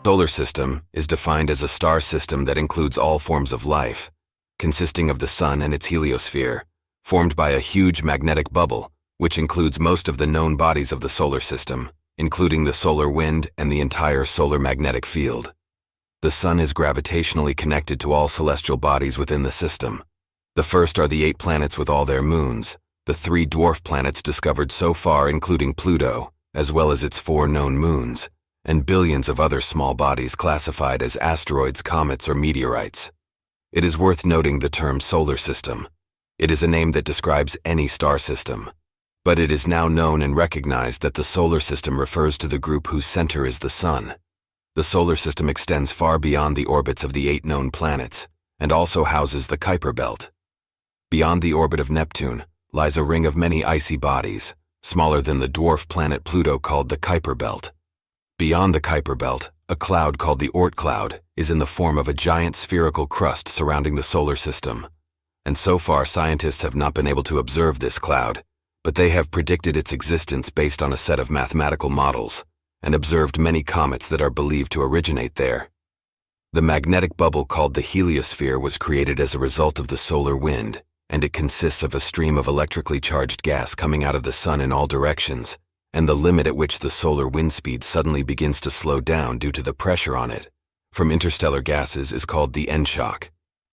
Solar system is defined as a star system that includes all forms of life, consisting of the sun and its heliosphere, formed by a huge magnetic bubble, which includes most of the known bodies of the solar system, including the solar wind and the entire solar magnetic field. The sun is gravitationally connected to all celestial bodies within the system. The first are the 8 planets with all their moons, the 3 dwarf planets discovered so far including Pluto, as well as its 4 known moons, and billions of other small bodies classified as asteroids, comets, or meteorites. It is worth noting the term solar system. It is a name that describes any star system, but it is now known and recognized that the solar system refers to the group whose center is the sun. The solar system extends far beyond the orbits of the 8 known planets, and also houses the Kuiper Belt. Beyond the orbit of Neptune lies a ring of many icy bodies, smaller than the dwarf planet Pluto, called the Kuiper Belt. Beyond the Kuiper Belt, a cloud called the Oort Cloud is in the form of a giant spherical crust surrounding the solar system. And so far, scientists have not been able to observe this cloud, but they have predicted its existence based on a set of mathematical models, and observed many comets that are believed to originate there. The magnetic bubble called the heliosphere was created as a result of the solar wind, and it consists of a stream of electrically charged gas coming out of the sun in all directions, and the limit at which the solar wind speed suddenly begins to slow down due to the pressure on it from interstellar gases is called the end shock,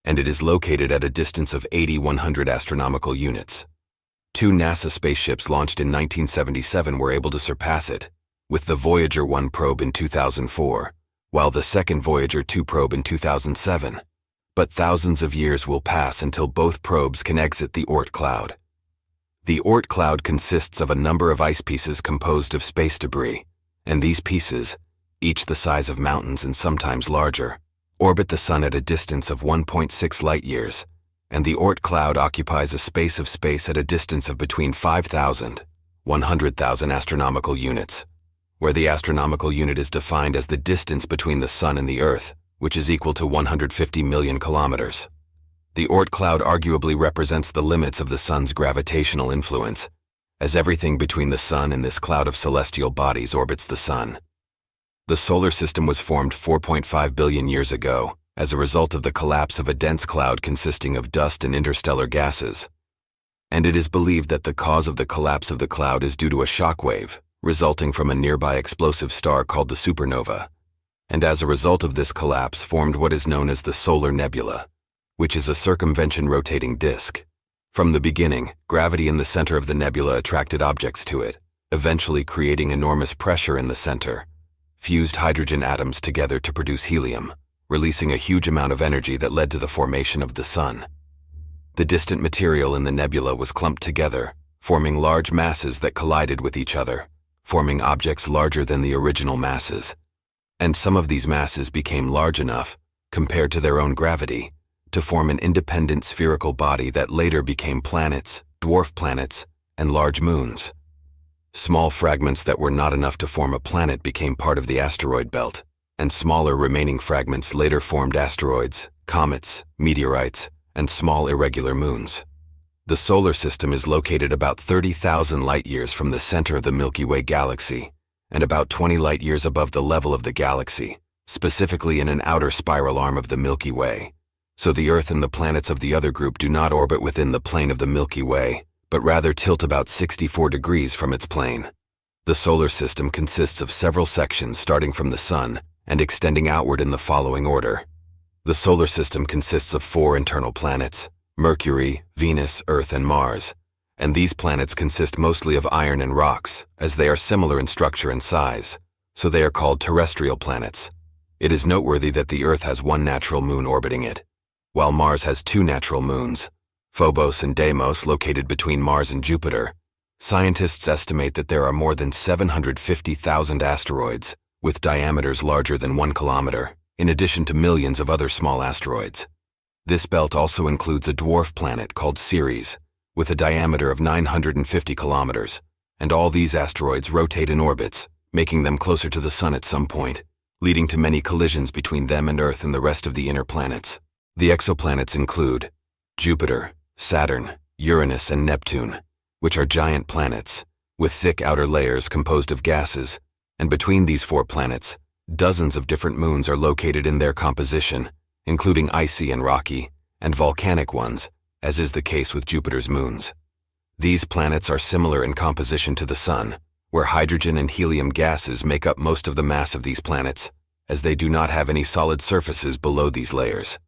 and it is located at a distance of 8,100 astronomical units. 2 NASA spaceships launched in 1977 were able to surpass it, with the Voyager 1 probe in 2004, while the second Voyager 2 probe in 2007. But thousands of years will pass until both probes can exit the Oort Cloud. The Oort Cloud consists of a number of ice pieces composed of space debris, and these pieces, each the size of mountains and sometimes larger, orbit the sun at a distance of 1.6 light-years, and the Oort Cloud occupies a space of space at a distance of between 5,000, 100,000 astronomical units, where the astronomical unit is defined as the distance between the sun and the Earth, which is equal to 150 million kilometers. The Oort Cloud arguably represents the limits of the sun's gravitational influence, as everything between the sun and this cloud of celestial bodies orbits the sun. The solar system was formed 4.5 billion years ago as a result of the collapse of a dense cloud consisting of dust and interstellar gases, and it is believed that the cause of the collapse of the cloud is due to a shock wave resulting from a nearby explosive star called the supernova, and as a result of this collapse formed what is known as the solar nebula, which is a circumvention rotating disk. From the beginning, gravity in the center of the nebula attracted objects to it, eventually creating enormous pressure in the center, fused hydrogen atoms together to produce helium, releasing a huge amount of energy that led to the formation of the sun. The distant material in the nebula was clumped together, forming large masses that collided with each other, forming objects larger than the original masses. And some of these masses became large enough, compared to their own gravity, to form an independent spherical body that later became planets, dwarf planets, and large moons. Small fragments that were not enough to form a planet became part of the asteroid belt, and smaller remaining fragments later formed asteroids, comets, meteorites, and small irregular moons. The solar system is located about 30,000 light-years from the center of the Milky Way Galaxy, and about 20 light-years above the level of the galaxy, specifically in an outer spiral arm of the Milky Way. So the Earth and the planets of the other group do not orbit within the plane of the Milky Way, but rather tilt about 64 degrees from its plane. The solar system consists of several sections starting from the sun and extending outward in the following order. The solar system consists of 4 internal planets: Mercury, Venus, Earth, and Mars, and these planets consist mostly of iron and rocks, as they are similar in structure and size, so they are called terrestrial planets. It is noteworthy that the Earth has 1 natural moon orbiting it, while Mars has 2 natural moons, Phobos and Deimos, located between Mars and Jupiter. Scientists estimate that there are more than 750,000 asteroids, with diameters larger than 1 kilometer, in addition to millions of other small asteroids. This belt also includes a dwarf planet called Ceres, with a diameter of 950 kilometers, and all these asteroids rotate in orbits, making them closer to the sun at some point, leading to many collisions between them and Earth and the rest of the inner planets. The exoplanets include Jupiter, Saturn, Uranus, and Neptune, which are giant planets, with thick outer layers composed of gases, and between these 4 planets, Dozens of different moons are located in their composition, including icy and rocky, and volcanic ones, as is the case with Jupiter's moons. These planets are similar in composition to the Sun, where hydrogen and helium gases make up most of the mass of these planets, as they do not have any solid surfaces below these layers.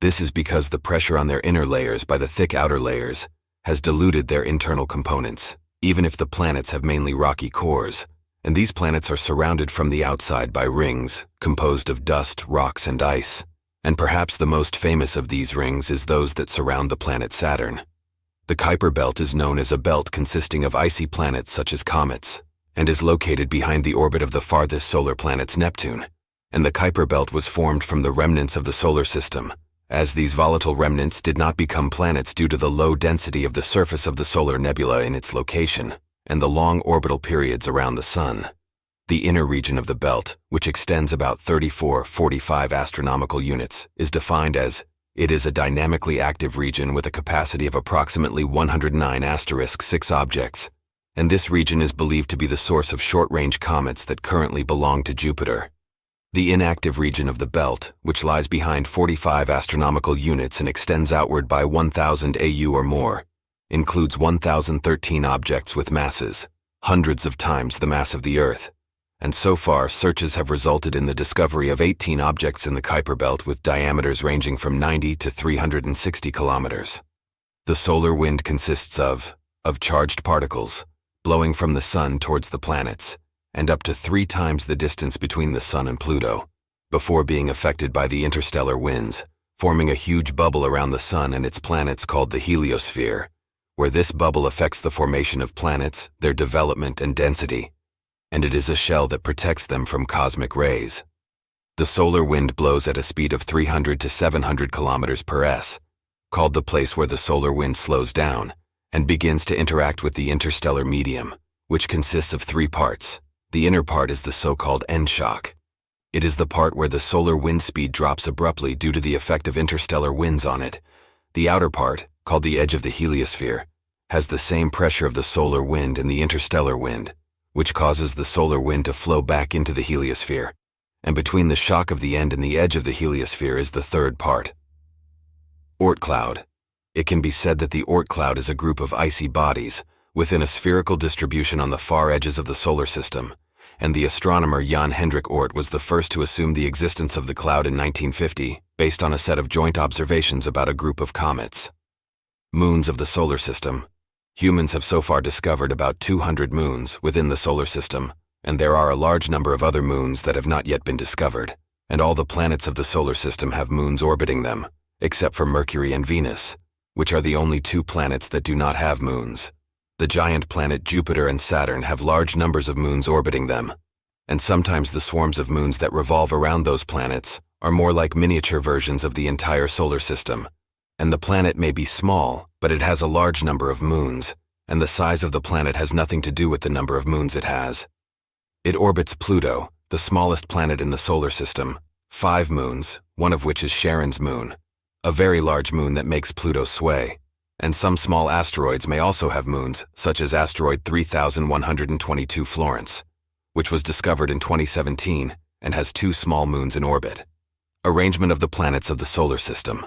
This is because the pressure on their inner layers by the thick outer layers has diluted their internal components, even if the planets have mainly rocky cores, and these planets are surrounded from the outside by rings composed of dust, rocks, and ice. And perhaps the most famous of these rings is those that surround the planet Saturn. The Kuiper Belt is known as a belt consisting of icy planets such as comets, and is located behind the orbit of the farthest solar planets Neptune. And the Kuiper Belt was formed from the remnants of the solar system, as these volatile remnants did not become planets due to the low density of the surface of the solar nebula in its location, and the long orbital periods around the Sun. The inner region of the belt, which extends about 34-45 astronomical units, is defined as it is a dynamically active region with a capacity of approximately 109*6 objects, and this region is believed to be the source of short-range comets that currently belong to Jupiter. The inactive region of the belt, which lies behind 45 astronomical units and extends outward by 1,000 AU or more, includes 1,013 objects with masses, hundreds of times the mass of the Earth, and so far searches have resulted in the discovery of 18 objects in the Kuiper Belt with diameters ranging from 90 to 360 kilometers. The solar wind consists of charged particles blowing from the Sun towards the planets, and up to 3 times the distance between the Sun and Pluto, before being affected by the interstellar winds, forming a huge bubble around the Sun and its planets called the heliosphere, where this bubble affects the formation of planets, their development and density, and it is a shell that protects them from cosmic rays. The solar wind blows at a speed of 300 to 700 kilometers per s, called the place where the solar wind slows down, and begins to interact with the interstellar medium, which consists of 3 parts. The inner part is the so-called end shock. It is the part where the solar wind speed drops abruptly due to the effect of interstellar winds on it. The outer part, called the edge of the heliosphere, has the same pressure of the solar wind and the interstellar wind, which causes the solar wind to flow back into the heliosphere, and between the shock of the end and the edge of the heliosphere is the third part. Oort Cloud. It can be said that the Oort Cloud is a group of icy bodies within a spherical distribution on the far edges of the solar system, and the astronomer Jan Hendrik Oort was the first to assume the existence of the cloud in 1950, based on a set of joint observations about a group of comets. Moons of the solar system. Humans have so far discovered about 200 moons within the solar system, and there are a large number of other moons that have not yet been discovered, and all the planets of the solar system have moons orbiting them, except for Mercury and Venus, which are the only 2 planets that do not have moons. The giant planet Jupiter and Saturn have large numbers of moons orbiting them, and sometimes the swarms of moons that revolve around those planets are more like miniature versions of the entire solar system, and the planet may be small, but it has a large number of moons, and the size of the planet has nothing to do with the number of moons it has. It orbits Pluto, the smallest planet in the solar system, 5 moons, one of which is Charon's moon, a very large moon that makes Pluto sway, and some small asteroids may also have moons, such as asteroid 3122 Florence, which was discovered in 2017 and has 2 small moons in orbit. Arrangement of the planets of the solar system.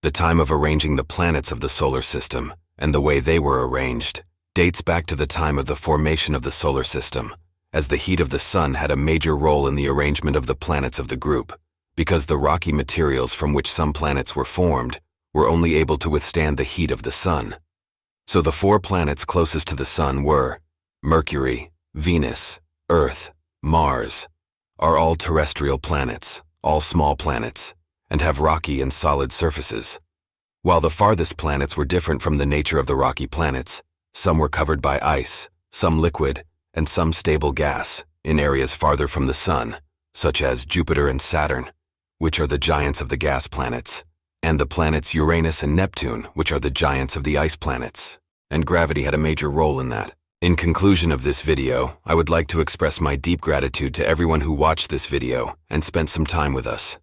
The time of arranging the planets of the solar system, and the way they were arranged, dates back to the time of the formation of the solar system, as the heat of the Sun had a major role in the arrangement of the planets of the group, because the rocky materials from which some planets were formed were only able to withstand the heat of the Sun. So the 4 planets closest to the Sun were Mercury, Venus, Earth, Mars, are all terrestrial planets, all small planets, and have rocky and solid surfaces. While the farthest planets were different from the nature of the rocky planets, some were covered by ice, some liquid, and some stable gas, in areas farther from the Sun, such as Jupiter and Saturn, which are the giants of the gas planets, and the planets Uranus and Neptune, which are the giants of the ice planets, and gravity had a major role in that. In conclusion of this video, I would like to express my deep gratitude to everyone who watched this video and spent some time with us.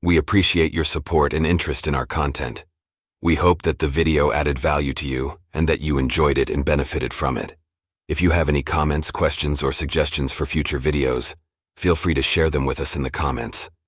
We appreciate your support and interest in our content. We hope that the video added value to you and that you enjoyed it and benefited from it. If you have any comments, questions, or suggestions for future videos, Feel free to share them with us in the comments.